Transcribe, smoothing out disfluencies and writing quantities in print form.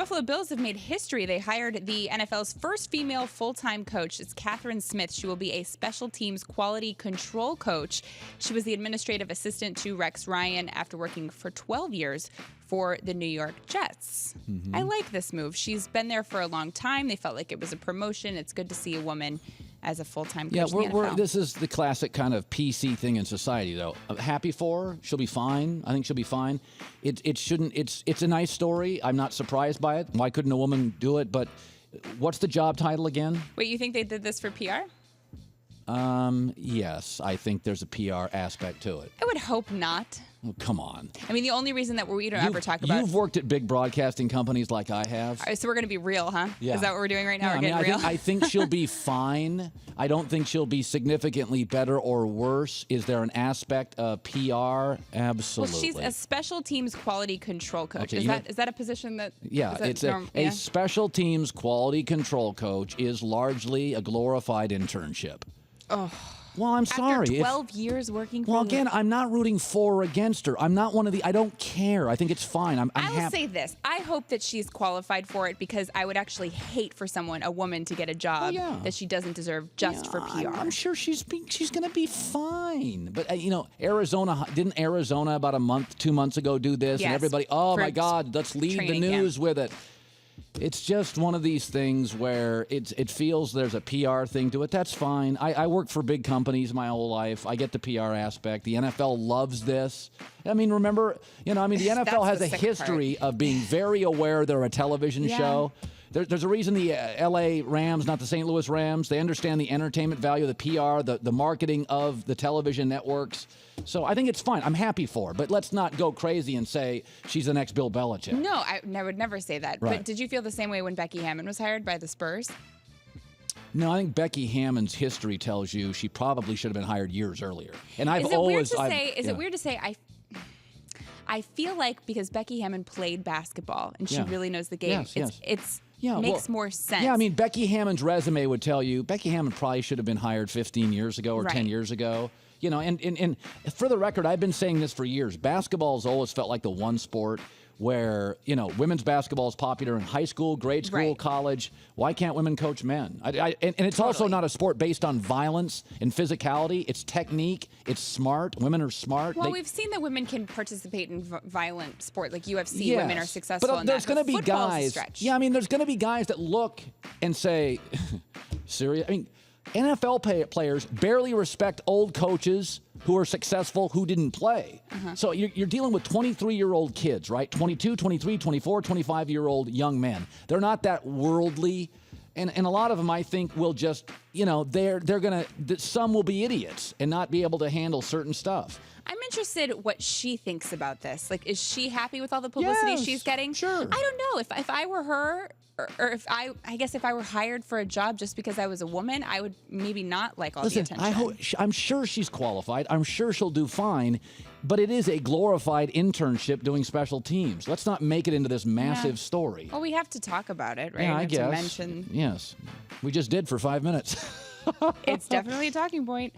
Buffalo Bills have made history. They hired the NFL's first female full-time coach. It's Catherine Smith. She will be a special teams quality control coach. She was the administrative assistant to Rex Ryan after working for 12 years for the New York Jets. Mm-hmm. I like this move. She's been there for a long time. They felt like it was a promotion. It's good to see a woman as a full-time coach in the NFL. This is the classic kind of PC thing in society, though. I'm happy for her. She'll be fine. I think she'll be fine. It shouldn't. It's a nice story. I'm not surprised by it. Why couldn't a woman do it? But what's the job title again? Wait, you think they did this for PR? Yes, I think there's a PR aspect to it. I would hope not. Oh, come on. I mean, the only reason that we don't ever talk about... You've worked at big broadcasting companies like I have. All right, so we're going to be real, huh? Yeah. Is that what we're doing right now? Yeah, we're getting real? I think she'll be fine. I don't think she'll be significantly better or worse. Is there an aspect of PR? Absolutely. Well, she's a special teams quality control coach. Okay, Is that a position that... Yeah, it's a special teams quality control coach is largely a glorified internship. Oh. Well, I'm sorry. After 12 years working for... Well, again, I'm not rooting for or against her. I'm not one of the... I don't care. I think it's fine. I'm I will say this. I hope that she's qualified for it because I would actually hate for a woman, to get a job that she doesn't deserve just for PR. I'm sure she's going to be fine. But, didn't Arizona about 2 months ago do this? Yes, and everybody, oh, my God, let's lead the news with it. It's just one of these things where it feels there's a PR thing to it. That's fine. I worked for big companies my whole life. I get the PR aspect. The NFL loves this. I mean, remember, the NFL has a history of being very aware they're a television show. There's a reason the L.A. Rams, not the St. Louis Rams, they understand the entertainment value, the PR, the marketing of the television networks. So I think it's fine. I'm happy for her. But let's not go crazy and say she's the next Bill Belichick. No, I would never say that. Right. But did you feel the same way when Becky Hammon was hired by the Spurs? No, I think Becky Hammon's history tells you she probably should have been hired years earlier. And Is it weird to say I feel like because Becky Hammon played basketball and she really knows the game, it makes more sense. Yeah, I mean, Becky Hammon's resume would tell you Becky Hammon probably should have been hired 15 years ago or 10 years ago. And for the record, I've been saying this for years. Basketball has always felt like the one sport where, women's basketball is popular in high school, grade school, college. Why can't women coach men? And it's also not a sport based on violence and physicality. It's technique. It's smart. Women are smart. Well, we've seen that women can participate in violent sport, like UFC. Women are successful in that. There's going to be guys. Stretch. There's going to be guys that look and say, serious? I mean, NFL players barely respect old coaches who are successful who didn't play. So you're dealing with 23-year-old kids, right? 22, 23, 24, 25-year-old young men. They're not that worldly. And a lot of them, I think, will just, they're going to, some will be idiots and not be able to handle certain stuff. I'm interested what she thinks about this. Like, is she happy with all the publicity she's getting? Sure. I don't know. If I were her, or if I guess if I were hired for a job just because I was a woman, I would maybe not like all the attention. I'm sure she's qualified. I'm sure she'll do fine. But it is a glorified internship doing special teams. Let's not make it into this massive story. Well, we have to talk about it, right? Yeah, I we have guess. to mention. Yes. We just did for 5 minutes. It's definitely a talking point.